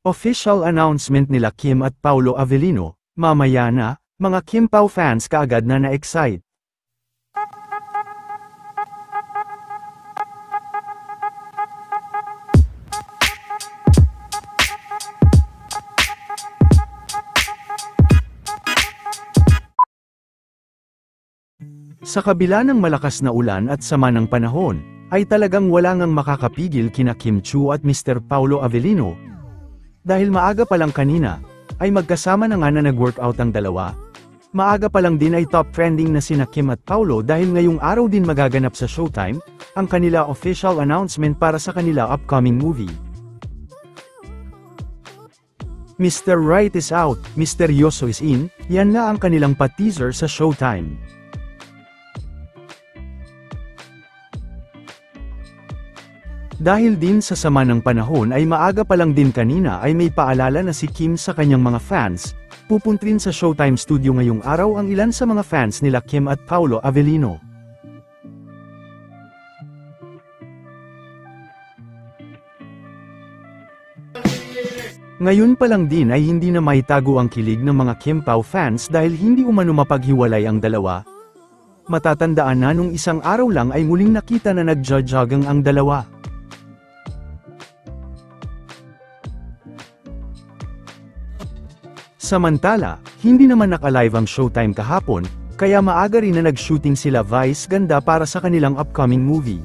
Official announcement nila Kim at Paulo Avellino, mamaya na, mga Kim Pao fans kaagad na na-excite. Sa kabila ng malakas na ulan at sama ng panahon, ay talagang wala ngang makakapigil kina Kim Chiu at Mr. Paulo Avellino. Dahil maaga pa lang kanina, ay magkasama na nga na nag-workout ang dalawa. Maaga pa lang din ay top trending na sina Kim at Paulo dahil ngayong araw din magaganap sa Showtime, ang kanila official announcement para sa kanila upcoming movie. Mr. Right is out, Misteryoso is in, yan na ang kanilang pa-teaser sa Showtime. Dahil din sa sama ng panahon ay maaga pa lang din kanina ay may paalala na si Kim sa kanyang mga fans, pupuntrin sa Showtime Studio ngayong araw ang ilan sa mga fans nila Kim at Paulo Avellino. Ngayon pa lang din ay hindi na maitago ang kilig ng mga Kim Pao fans dahil hindi umano mapaghiwalay ang dalawa. Matatandaan na nung isang araw lang ay muling nakita na nagja-jogging ang dalawa. Samantala, hindi naman naka-live ang Showtime kahapon, kaya maaga rin na nag-shooting sila Vice Ganda para sa kanilang upcoming movie.